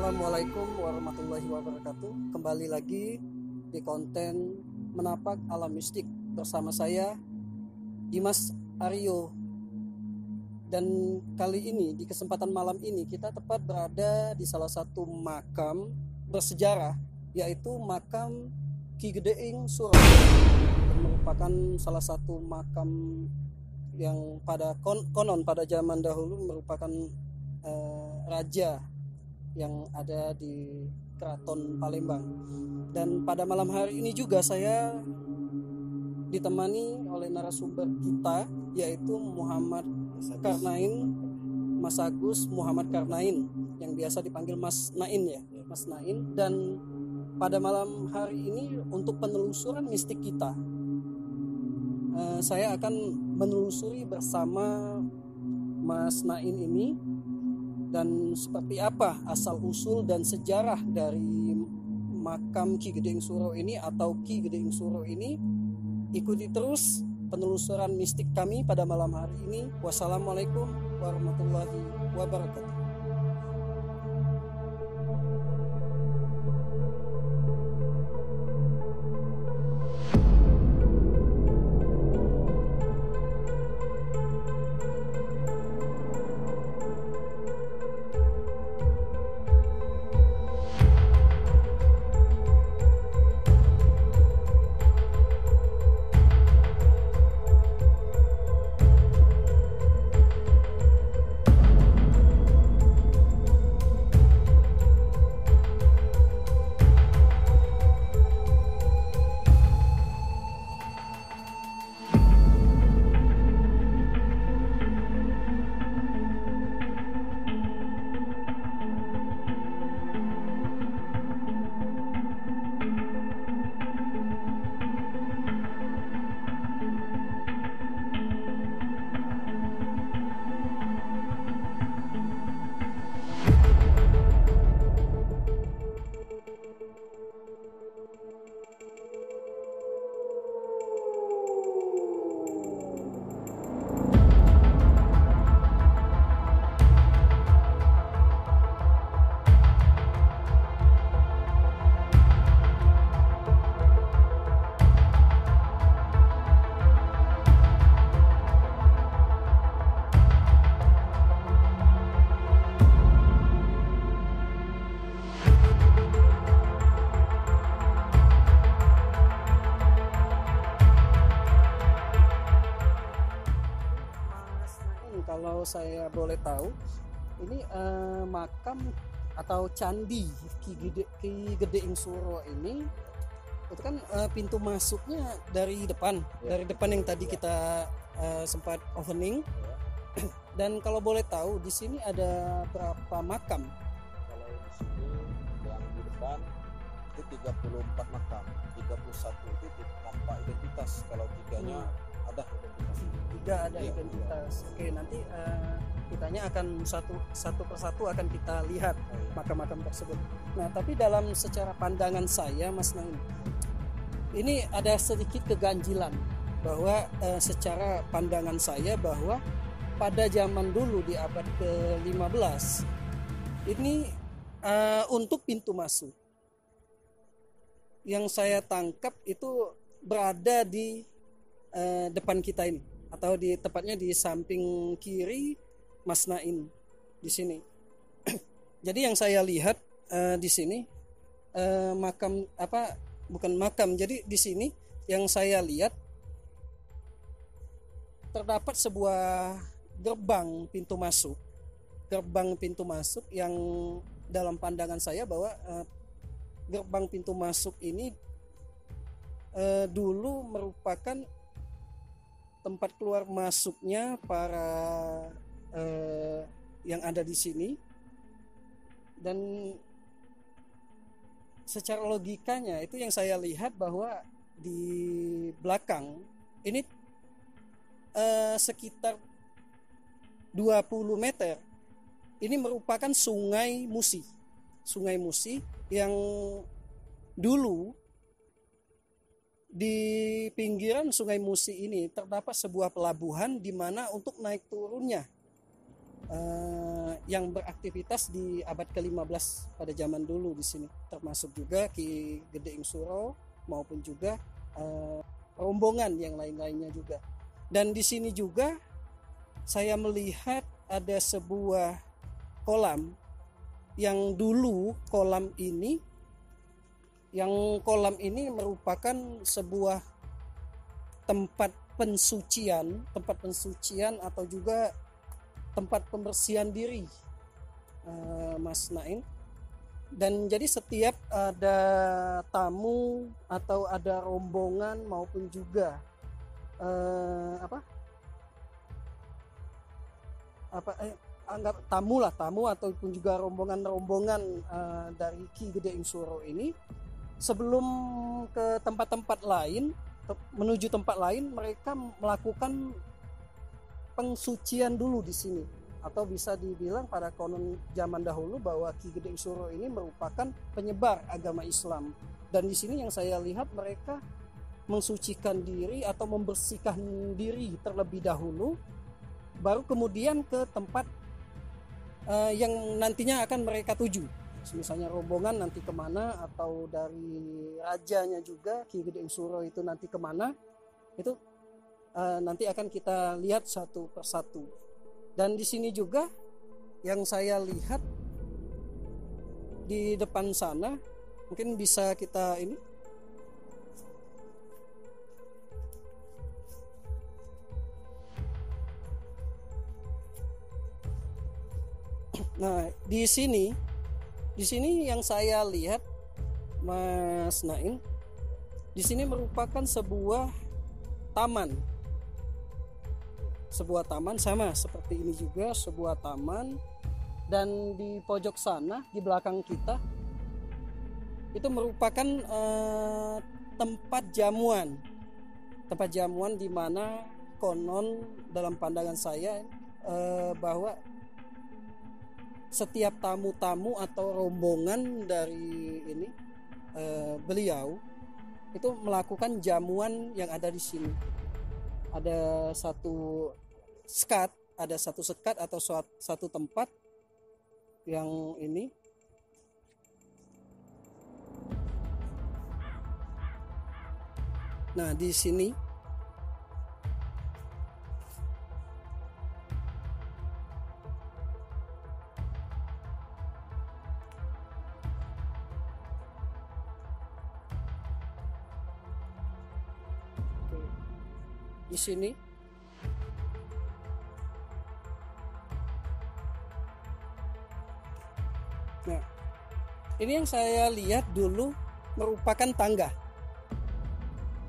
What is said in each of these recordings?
Assalamualaikum warahmatullahi wabarakatuh. Kembali lagi di konten Menapak Alam Mistik bersama saya Dimas Aryo. Dan kali ini di kesempatan malam ini kita tepat berada di salah satu makam bersejarah, yaitu makam Ki Gedeing Suro, yang merupakan salah satu makam yang konon pada zaman dahulu merupakan raja yang ada di Keraton Palembang. Dan pada malam hari ini juga saya ditemani oleh narasumber kita, yaitu Mas Agus Muhammad Karnain, yang biasa dipanggil Mas Nain ya, Mas Nain. Dan pada malam hari ini untuk penelusuran mistik kita, saya akan menelusuri bersama Mas Nain ini, dan seperti apa asal usul dan sejarah dari makam Ki Gedeing Suro ini atau Ki Gedeing Suro ini. Ikuti terus penelusuran mistik kami pada malam hari ini. Wassalamualaikum warahmatullahi wabarakatuh. Kalau saya boleh tahu, ini makam atau candi Ki Gedeing Suro ini, itu kan pintu masuknya dari depan, dari depan yang tadi kita sempat opening. Dan kalau boleh tahu, di sini ada berapa makam? Kalau di sini yang di depan itu 34 makam, 31 itu tanpa identitas, kalau tiganya ada identitas. Tiga ada identitas. Oke, nanti kitanya akan satu persatu akan kita lihat makam-makam tersebut. Nah, tapi dalam secara pandangan saya, Mas Nain, ini ada sedikit keganjilan bahwa secara pandangan saya bahwa pada zaman dulu di abad ke-15 ini untuk pintu masuk yang saya tangkap itu berada di depan kita ini, atau tepatnya di samping kiri Mas Nain di sini. Jadi yang saya lihat di sini bukan makam. Jadi di sini yang saya lihat terdapat sebuah gerbang pintu masuk yang dalam pandangan saya bahwa gerbang pintu masuk ini dulu merupakan tempat keluar masuknya para yang ada di sini. Dan secara logikanya itu yang saya lihat bahwa di belakang ini sekitar 20 meter ini merupakan Sungai Musi yang dulu di pinggiran Sungai Musi ini terdapat sebuah pelabuhan di mana untuk naik turunnya yang beraktivitas di abad ke-15 pada zaman dulu di sini, termasuk juga Ki Gede Suro maupun juga rombongan yang lain-lainnya juga. Dan di sini juga saya melihat ada sebuah kolam yang dulu kolam ini merupakan sebuah tempat pensucian atau juga tempat pembersihan diri, Mas Naim. Dan jadi setiap ada tamu atau ada rombongan maupun juga anggap tamu ataupun juga rombongan dari Ki Gede Suro ini, sebelum ke tempat-tempat lain, menuju tempat lain, mereka melakukan pengsucian dulu di sini. Atau bisa dibilang pada konon zaman dahulu bahwa Ki Gede Suro ini merupakan penyebar agama Islam. Dan di sini yang saya lihat mereka mensucikan diri atau membersihkan diri terlebih dahulu, baru kemudian ke tempat yang nantinya akan mereka tuju. Misalnya rombongan nanti kemana, atau dari rajanya juga Ki Gede Suro itu nanti kemana, itu nanti akan kita lihat satu persatu. Dan di sini juga yang saya lihat di depan sana, mungkin bisa kita ini. Nah, di sini yang saya lihat, Mas Naim, di sini merupakan sebuah taman sama seperti ini juga, sebuah taman. Dan di pojok sana di belakang kita itu merupakan tempat jamuan di mana konon dalam pandangan saya bahwa setiap tamu-tamu atau rombongan dari ini beliau itu melakukan jamuan yang ada di sini. Ada satu sekat atau satu tempat yang ini. Nah, di sini Nah, ini yang saya lihat dulu merupakan tangga.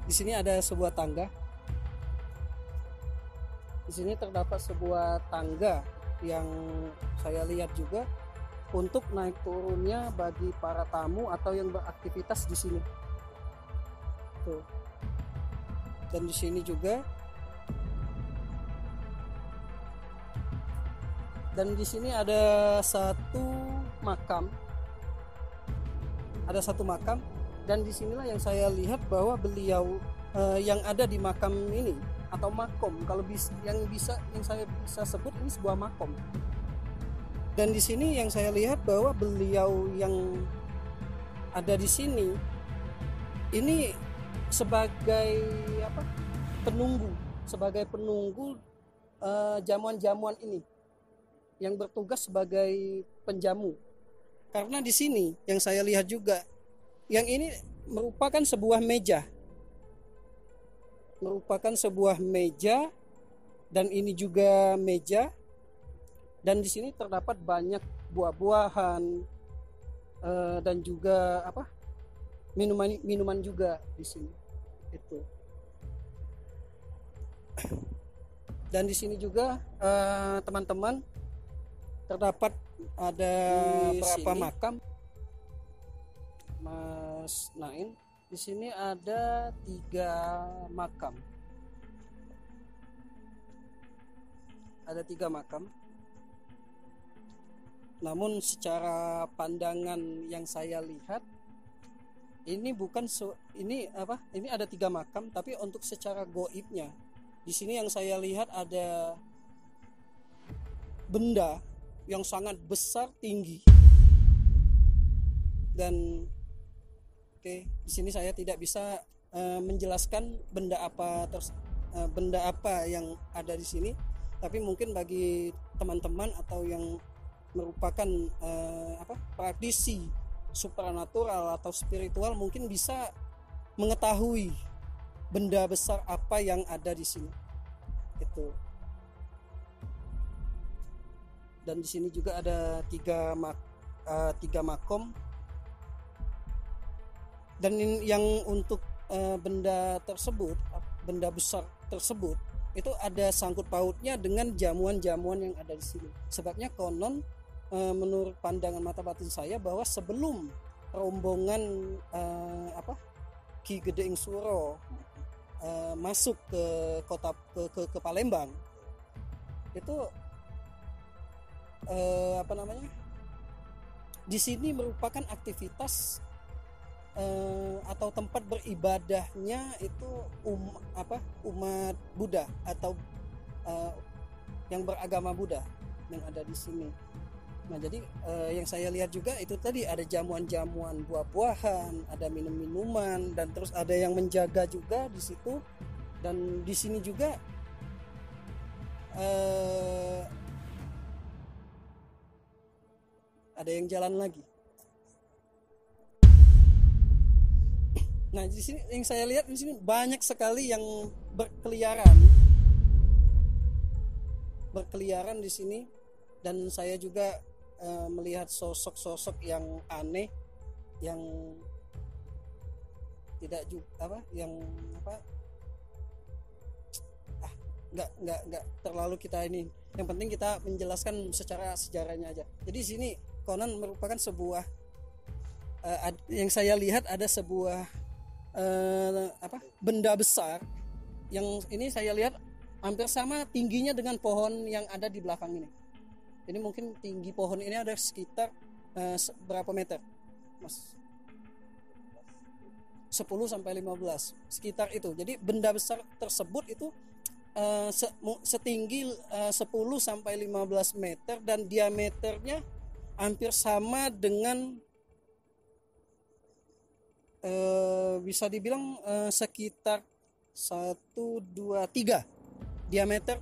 Di sini ada sebuah tangga. Di sini terdapat sebuah tangga yang saya lihat juga untuk naik turunnya bagi para tamu atau yang beraktivitas di sini. Tuh. Dan di sini juga. Dan di sini ada satu makam. Dan disinilah yang saya lihat bahwa beliau yang ada di makam ini atau makom, kalau yang saya bisa sebut ini sebuah makom. Dan di sini yang saya lihat bahwa beliau yang ada di sini ini sebagai penunggu jamuan-jamuan ini, yang bertugas sebagai penjamu. Karena di sini yang saya lihat juga, yang ini merupakan sebuah meja, dan ini juga meja, dan di sini terdapat banyak buah-buahan dan juga minuman juga di sini itu. Dan di sini juga teman-teman, terdapat ada berapa makam, Mas Naim? Di sini ada 3 makam. Ada 3 makam. Namun secara pandangan yang saya lihat, ini ini ada 3 makam, tapi untuk secara goibnya, di sini yang saya lihat ada benda yang sangat besar tinggi. Dan di sini saya tidak bisa menjelaskan benda apa yang ada di sini, tapi mungkin bagi teman-teman atau yang merupakan praktisi supranatural atau spiritual mungkin bisa mengetahui benda besar apa yang ada di sini. Itu. Dan di sini juga ada tiga makom. Dan yang untuk benda besar tersebut itu ada sangkut pautnya dengan jamuan-jamuan yang ada di sini. Sebabnya konon menurut pandangan mata batin saya bahwa sebelum rombongan Ki Gede Suro masuk ke kota ke Palembang, itu di sini merupakan aktivitas atau tempat beribadahnya itu umat Buddha atau yang beragama Buddha yang ada di sini. Nah, jadi yang saya lihat juga itu tadi ada jamuan-jamuan buah-buahan, ada minum-minuman, dan terus ada yang menjaga juga di situ. Dan di sini juga ada yang jalan lagi. Nah, di sini yang saya lihat di sini banyak sekali yang berkeliaran di sini, dan saya juga melihat sosok-sosok yang aneh, yang tidak juga nggak terlalu kita ini. Yang penting kita menjelaskan secara sejarahnya aja. Jadi di sini konon merupakan sebuah yang saya lihat ada sebuah benda besar yang ini saya lihat hampir sama tingginya dengan pohon yang ada di belakang ini. Ini mungkin tinggi pohon ini ada sekitar berapa meter, Mas? 10 sampai 15 sekitar itu. Jadi benda besar tersebut itu setinggi 10 sampai 15 meter dan diameternya hampir sama dengan bisa dibilang sekitar 1, 2, 3 diameter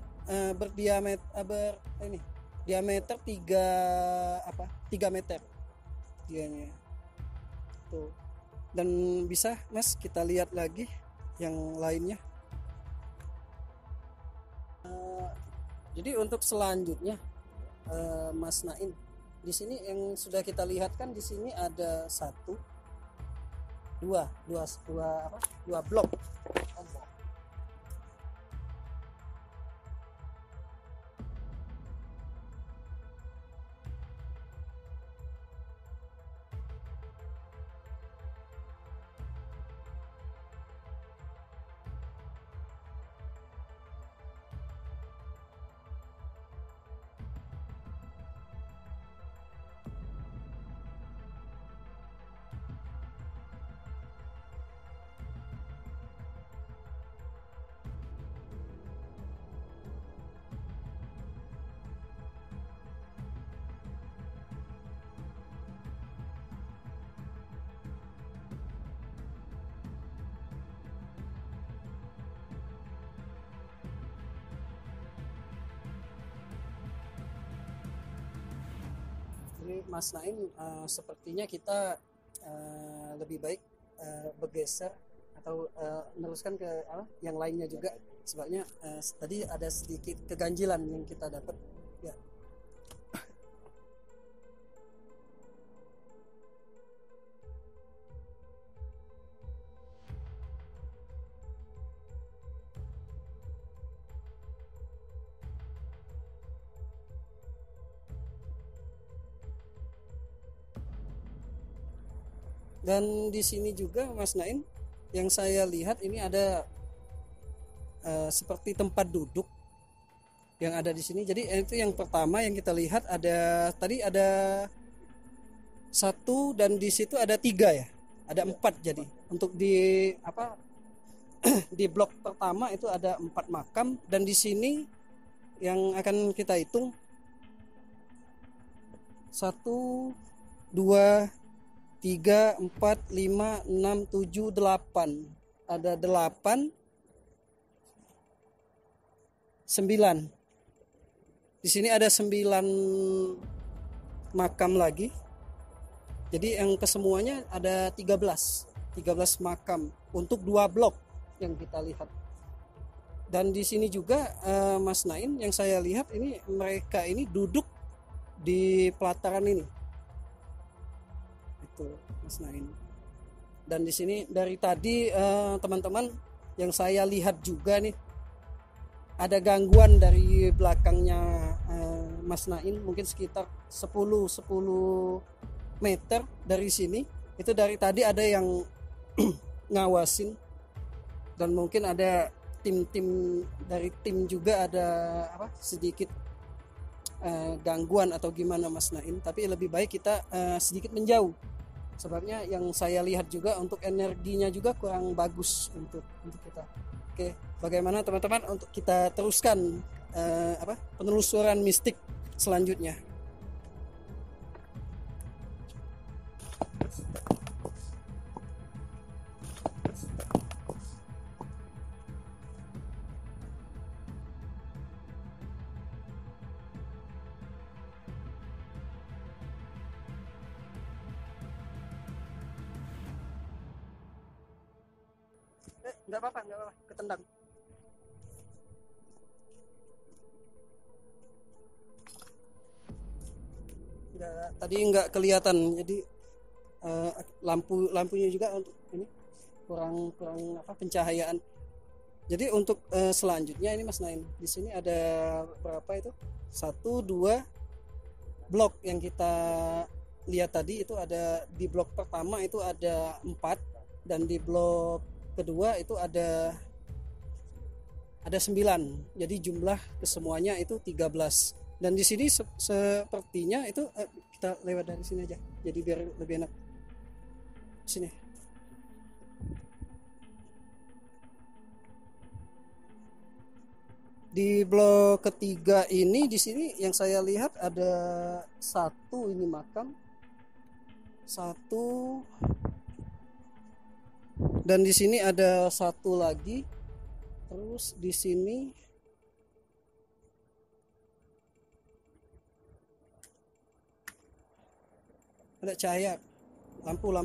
diameter 3 meter dianya tuh. Dan bisa Mas kita lihat lagi yang lainnya. Jadi untuk selanjutnya Mas Naim, di sini yang sudah kita lihat kan di sini ada dua blok. Ini Mas Naim, sepertinya kita lebih baik bergeser atau meneruskan ke yang lainnya juga, sebabnya tadi ada sedikit keganjilan yang kita dapat ya. Dan di sini juga Mas Naim, yang saya lihat ini ada seperti tempat duduk yang ada di sini. Jadi itu yang pertama yang kita lihat, ada tadi ada 1 dan di situ ada 3 ya, ada 4. Jadi untuk di di blok pertama itu ada 4 makam, dan di sini yang akan kita hitung 1, 2, 3, 4, 5, 6, 7, 8. Ada 8, 9. Di sini ada 9 makam lagi. Jadi yang kesemuanya ada 13 makam untuk 2 blok yang kita lihat. Dan di sini juga Mas Nain, yang saya lihat ini mereka ini duduk di pelataran ini. Itu Mas Nain. Dan di sini dari tadi teman-teman yang saya lihat juga nih ada gangguan dari belakangnya Mas Nain, mungkin sekitar 10 meter dari sini. Itu dari tadi ada yang ngawasin, dan mungkin ada tim dari tim juga ada sedikit gangguan atau gimana Mas Nain. Tapi lebih baik kita sedikit menjauh, sebabnya yang saya lihat juga untuk energinya juga kurang bagus untuk kita. Oke, bagaimana teman-teman untuk kita teruskan penelusuran mistik selanjutnya? Nggak apa-apa, ketendang. Tadi nggak kelihatan, jadi lampunya juga untuk ini kurang pencahayaan. Jadi untuk selanjutnya ini Mas Nain, di sini ada berapa itu? 1, 2 blok yang kita lihat tadi. Itu ada di blok pertama itu ada 4, dan di blok kedua itu ada 9. Jadi jumlah kesemuanya itu 13. Dan di sini sepertinya itu kita lewat dari sini aja. Jadi biar lebih enak. Sini. Di blok ketiga ini, di sini yang saya lihat ada 1 ini makam. 1, dan di sini ada 1 lagi. Terus di sini ada cahaya, lampu.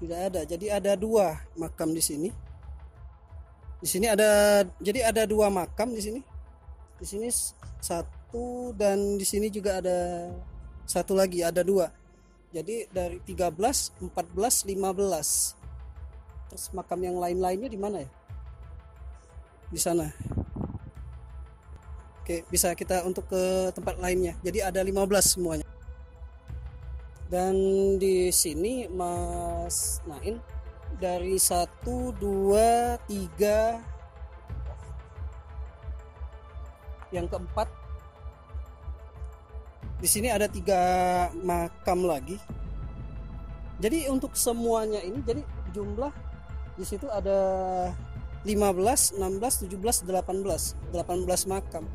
Tidak ada. Jadi ada 2 makam di sini. Di sini ada 2 makam di sini. Di sini 1, dan di sini juga ada 1 lagi, ada 2. Jadi dari 13, 14, 15. Terus makam yang lain-lainnya di mana ya? Di sana. Oke, bisa kita untuk ke tempat lainnya. Jadi ada 15 semuanya. Dan di sini Mas Nain, dari 1, 2, 3, yang keempat, di sini ada 3 makam lagi. Jadi untuk semuanya ini, jadi jumlah di situ ada 15, 16, 17, 18 makam.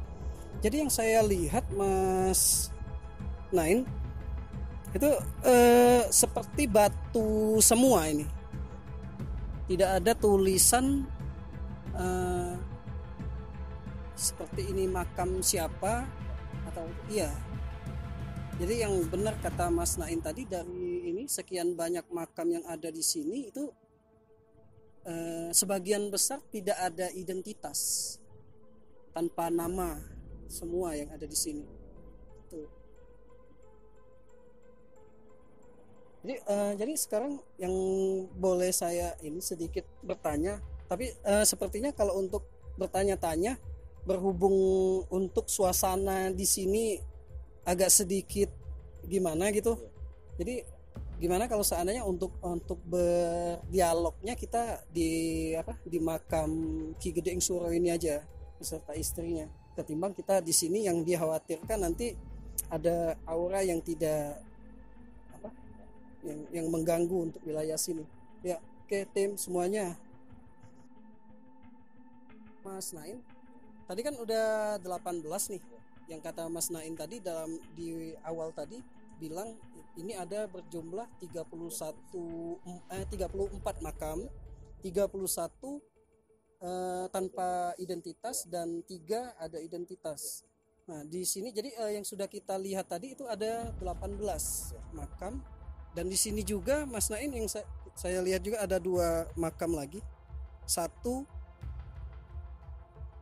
Jadi yang saya lihat Mas Nain itu seperti batu semua ini. Tidak ada tulisan seperti ini makam siapa atau iya. Jadi yang benar kata Mas Nain tadi, dari ini sekian banyak makam yang ada di sini itu sebagian besar tidak ada identitas, tanpa nama semua yang ada di sini. Tuh. Jadi sekarang yang boleh saya ini sedikit bertanya, tapi sepertinya kalau untuk bertanya-tanya, berhubung untuk suasana di sini agak sedikit gimana gitu. Jadi gimana kalau seandainya untuk berdialognya kita di makam Ki Gedeng Suro ini aja beserta istrinya, ketimbang kita di sini yang dikhawatirkan nanti ada aura yang tidak yang mengganggu untuk wilayah sini. Ya, oke tim semuanya. Mas Nain. Tadi kan udah 18 nih. Yang kata Mas Nain tadi di awal tadi bilang ini ada berjumlah 34 makam, 31 tanpa identitas dan 3 ada identitas. Nah, di sini jadi yang sudah kita lihat tadi itu ada 18 makam, dan di sini juga Mas Nain yang saya lihat juga ada 2 makam lagi. 1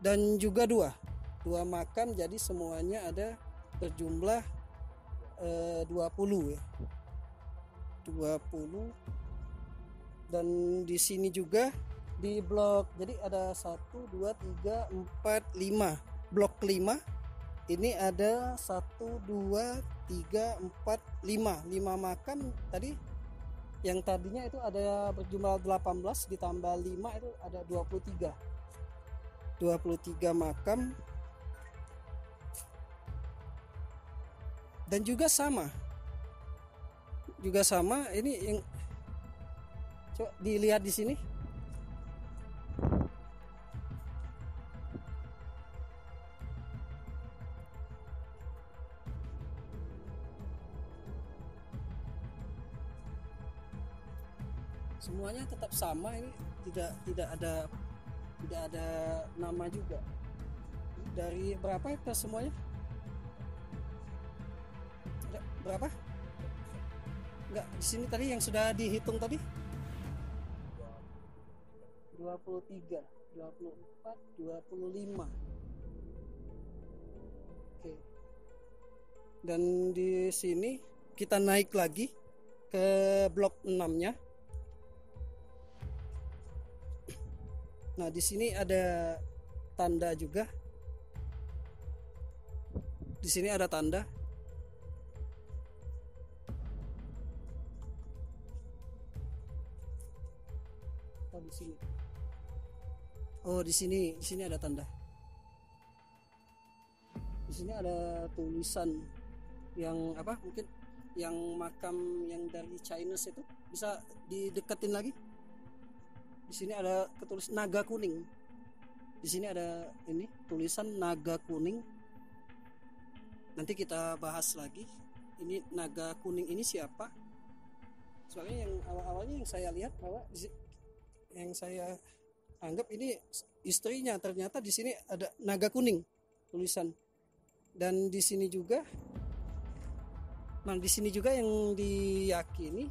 dan juga 2 makam, jadi semuanya ada berjumlah 20 ya. 20. Dan di sini juga di blok, jadi ada 1 2 3 4 5. Blok 5 ini ada 1 2 3 4 5 makam tadi. Yang tadinya itu ada berjumlah 18 ditambah 5 itu ada 23 makam. Dan juga sama ini yang coba dilihat di sini. Semuanya tetap sama, ini tidak ada nama juga. Dari berapa itu semuanya? Berapa? Enggak, di sini tadi yang sudah dihitung tadi 23, 24, 25. Oke. Dan di sini kita naik lagi ke blok 6-nya. Nah, di sini ada tanda juga. Di sini ada tanda. Di sini. Oh, di sini ada tanda. Di sini ada tulisan yang apa? Mungkin yang makam yang dari Chinese itu bisa dideketin lagi. Di sini ada ketulis naga kuning. Di sini ada ini tulisan naga kuning. Nanti kita bahas lagi. Ini naga kuning ini siapa? Soalnya yang awal-awalnya yang saya lihat bahwa yang saya anggap ini istrinya, ternyata di sini ada naga kuning tulisan. Dan di sini juga, nah di sini juga yang diyakini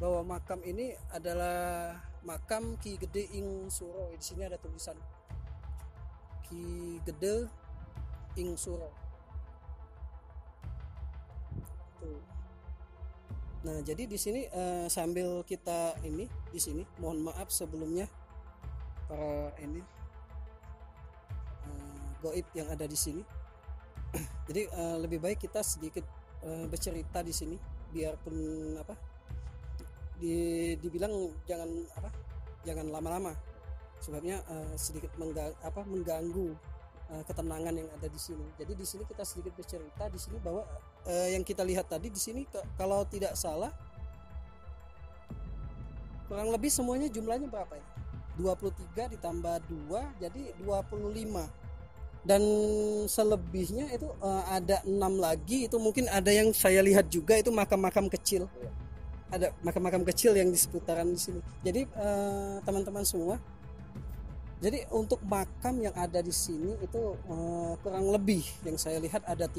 bahwa makam ini adalah makam Ki Gede Ing Suro. Di sini ada tulisan Ki Gede Ing Suro. Tuh. Nah, jadi di sini sambil kita ini di sini, mohon maaf sebelumnya para ini goib yang ada di sini. Jadi lebih baik kita sedikit bercerita di sini, biarpun apa dibilang jangan lama-lama, sebabnya sedikit mengganggu ketenangan yang ada di sini. Jadi di sini kita sedikit bercerita di sini bahwa yang kita lihat tadi di sini kalau tidak salah kurang lebih semuanya jumlahnya berapa ya? 23 ditambah 2 jadi 25. Dan selebihnya itu ada 6 lagi, itu mungkin ada yang saya lihat juga itu makam-makam kecil. Ada makam-makam kecil yang di seputaran di sini. Jadi teman-teman semua, jadi untuk makam yang ada di sini itu kurang lebih yang saya lihat ada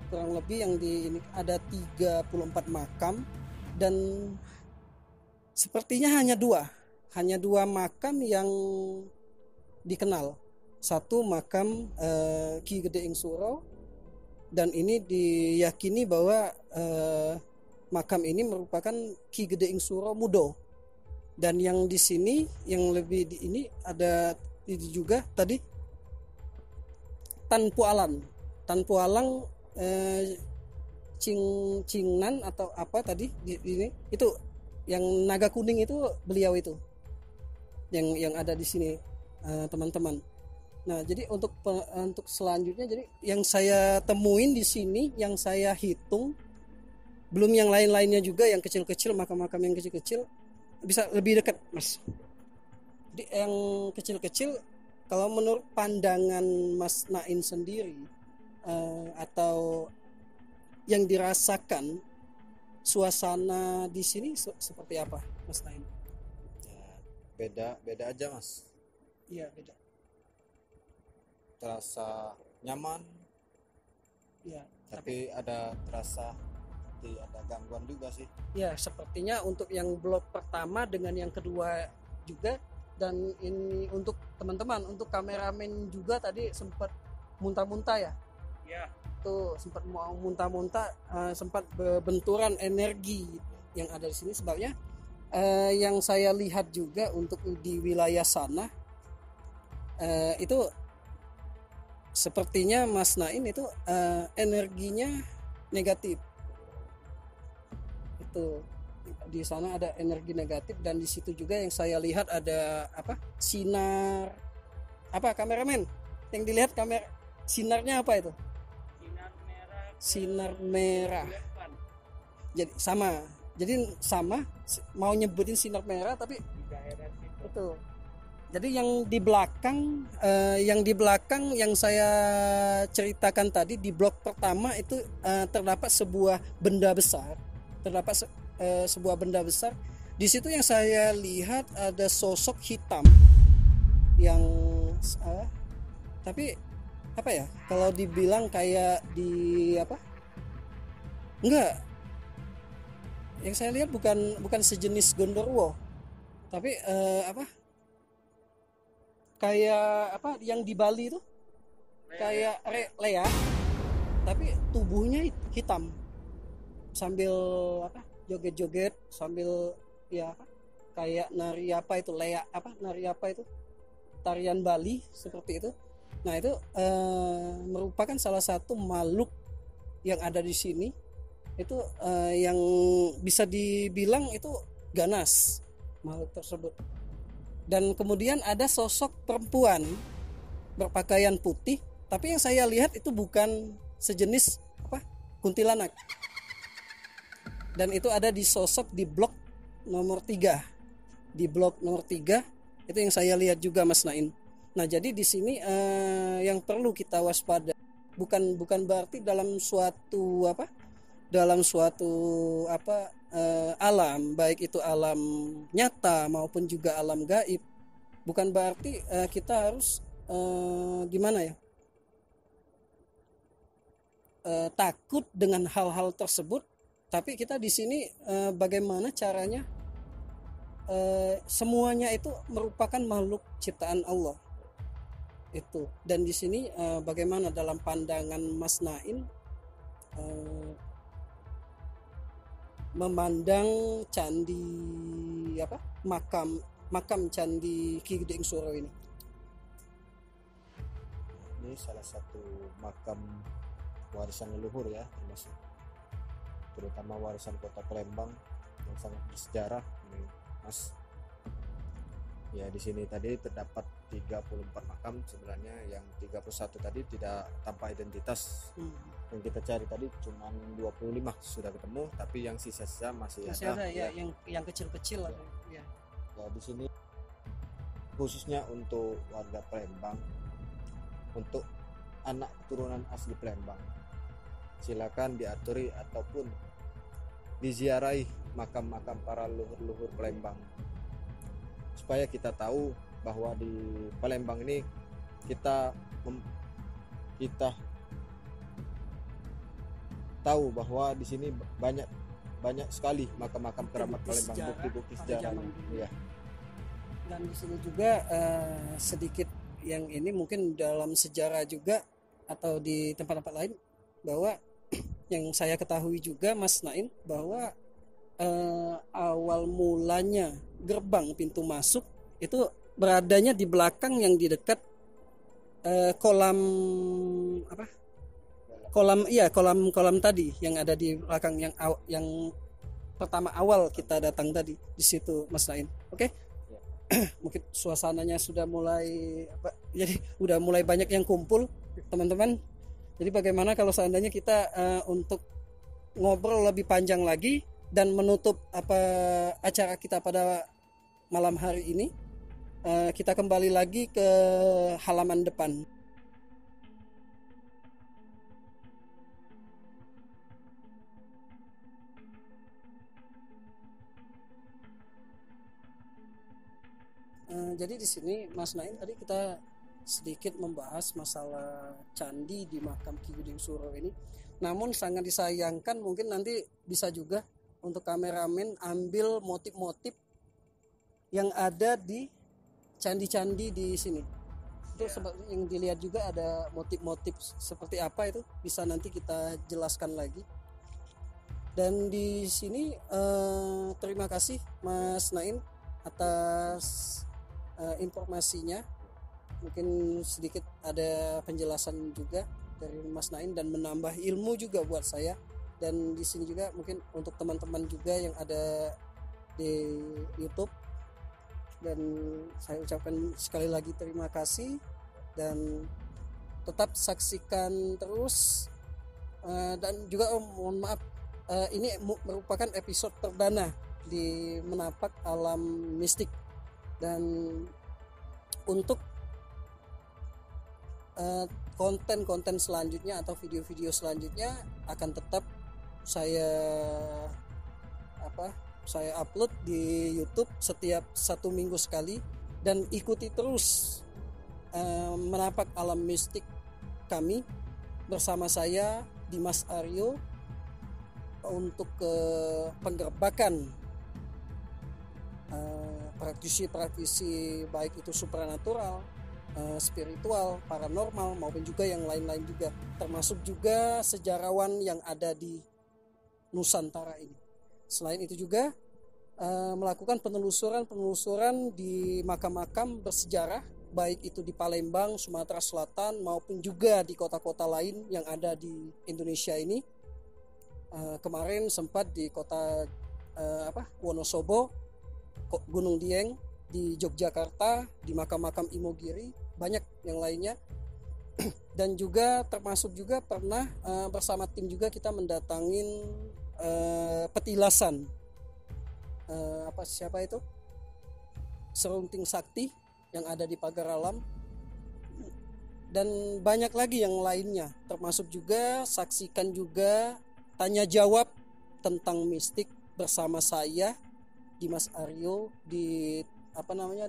kurang lebih yang di ini ada 34 makam, dan sepertinya hanya dua makam yang dikenal. Satu makam Ki Gede Ing Suro, dan ini diyakini bahwa makam ini merupakan Ki Gede Ing Suro Mudo. Dan yang di sini yang lebih di ini ada ini juga tadi Tan Pualang Cingnan atau apa tadi ini itu yang naga kuning itu beliau itu yang ada di sini teman-teman. Nah, jadi untuk selanjutnya, jadi yang saya temuin di sini, yang saya hitung, belum yang lain-lainnya juga yang kecil-kecil, makam-makam yang kecil-kecil, bisa lebih dekat, Mas. yang kecil-kecil, kalau menurut pandangan Mas Nain sendiri, atau yang dirasakan suasana di sini seperti apa, Mas Nain? Ya, beda aja Mas. Iya, beda. Terasa nyaman, Iya, tapi ada terasa ada gangguan juga sih. ya sepertinya untuk yang blok pertama dengan yang kedua juga. Dan ini untuk teman-teman, untuk kameramen juga tadi sempat muntah-muntah ya. Ya. Tuh sempat mau muntah-muntah, sempat benturan energi yang ada di sini. Sebabnya yang saya lihat juga untuk di wilayah sana, itu sepertinya Mas Nain itu energinya negatif. Itu di sana ada energi negatif, dan di situ juga yang saya lihat ada sinar kameramen yang dilihat sinarnya apa itu? Sinar merah. Jadi sama mau nyebutin sinar merah tapi itu. Jadi yang di belakang yang saya ceritakan tadi di blok pertama itu terdapat sebuah benda besar. Sebuah benda besar. Di situ yang saya lihat ada sosok hitam yang tapi kalau dibilang kayak enggak, yang saya lihat bukan sejenis gondorwo, tapi kayak yang di Bali itu kayak lea, tapi tubuhnya hitam, sambil joget-joget, sambil kayak nari itu tarian Bali seperti itu. Nah itu merupakan salah satu makhluk yang ada di sini, itu yang bisa dibilang itu ganas makhluk tersebut. Dan kemudian ada sosok perempuan berpakaian putih, tapi yang saya lihat itu bukan sejenis kuntilanak. Dan itu ada di sosok di blok nomor 3. Di blok nomor 3 itu yang saya lihat juga Mas Nain. Nah, jadi di sini yang perlu kita waspada bukan berarti dalam suatu alam, baik itu alam nyata maupun juga alam gaib, bukan berarti kita harus takut dengan hal-hal tersebut. Tapi kita di sini bagaimana caranya, semuanya itu merupakan makhluk ciptaan Allah itu. Dan di sini bagaimana dalam pandangan Mas Nain memandang candi makam candi Ki Gede Suro ini? Ini salah satu makam warisan leluhur ya, terutama warisan kota Palembang yang sangat bersejarah ini, Mas. Ya, di sini tadi terdapat 34 makam, sebenarnya yang 31 tadi tidak tanpa identitas. Yang kita cari tadi cuma 25 sudah ketemu, tapi yang sisa-sisa masih ada ya, yang kecil-kecil ya. Ya. Ya, di sini khususnya untuk warga Palembang, untuk anak keturunan asli Palembang, silakan diaturi ataupun diziarahi makam-makam para leluhur Palembang, supaya kita tahu bahwa di Palembang ini kita tahu bahwa di sini banyak sekali makam-makam keramat Palembang, bukti-bukti sejarah. Ya. Dan di sini juga sedikit yang ini mungkin dalam sejarah juga atau di tempat-tempat lain, bahwa yang saya ketahui juga Mas Nain, bahwa awal mulanya gerbang pintu masuk itu beradanya di belakang, yang di dekat kolam tadi yang ada di belakang, yang pertama awal kita datang tadi, di situ Mas Nain. Oke. Mungkin suasananya sudah mulai jadi udah mulai banyak yang kumpul teman-teman. Jadi bagaimana kalau seandainya kita untuk ngobrol lebih panjang lagi dan menutup acara kita pada malam hari ini, kita kembali lagi ke halaman depan. Jadi di sini Mas Naim tadi kita sedikit membahas masalah candi di makam Ki Guding Suro ini. Namun sangat disayangkan mungkin nanti bisa juga untuk kameramen ambil motif-motif yang ada di candi-candi di sini. Itu yang dilihat juga ada motif-motif seperti apa, itu bisa nanti kita jelaskan lagi. Dan di sini terima kasih Mas Naim atas informasinya. Mungkin sedikit ada penjelasan juga dari Mas Naim dan menambah ilmu juga buat saya. Dan di sini juga mungkin untuk teman-teman juga yang ada di YouTube, dan saya ucapkan sekali lagi terima kasih, dan tetap saksikan terus. Dan juga mohon maaf, ini merupakan episode perdana di Menapak Alam Mistik, dan untuk konten-konten selanjutnya atau video-video selanjutnya akan tetap saya upload di YouTube setiap 1 minggu sekali. Dan ikuti terus Menapak Alam Mistik kami bersama saya Dimas Aryo untuk penggerbakan praktisi baik itu supranatural, spiritual, paranormal, maupun juga yang lain-lain juga, termasuk juga sejarawan yang ada di Nusantara ini. Selain itu juga melakukan penelusuran di makam-makam bersejarah, baik itu di Palembang, Sumatera Selatan, maupun juga di kota-kota lain yang ada di Indonesia ini. Kemarin sempat di kota Wonosobo, Gunung Dieng, di Yogyakarta, di makam-makam Imogiri, banyak yang lainnya. Dan juga termasuk juga pernah bersama tim juga kita mendatangin petilasan siapa itu Serunting Sakti yang ada di Pagar Alam, dan banyak lagi yang lainnya. Termasuk juga saksikan juga tanya jawab tentang mistik bersama saya Dimas Aryo di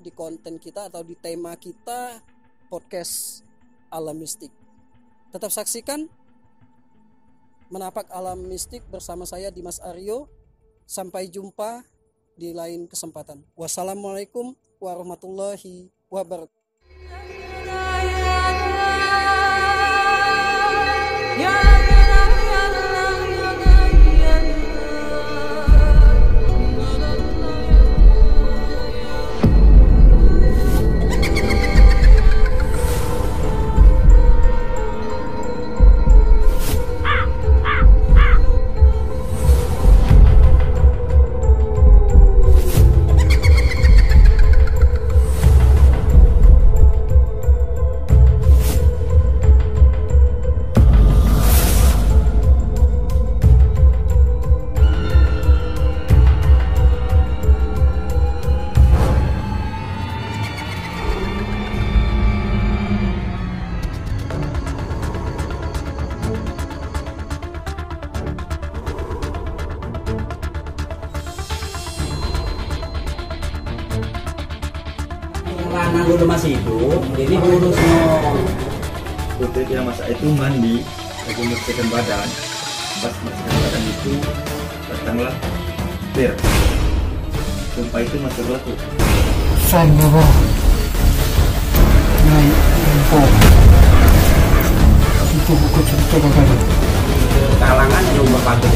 di konten kita atau di tema kita podcast Alam Mistik. Tetap saksikan Menapak Alam Mistik bersama saya Dimas Aryo. Sampai jumpa di lain kesempatan. Wassalamualaikum warahmatullahi wabarakatuh. Lanang udah masih hidup, jadi urus putri dia masa itu mandi lagi membersihkan badan. Pas membersihkan badan itu datanglah bir, gempa itu masih berlaku. Sanggup naik info itu buku cerita kagak kalangan yang berpadu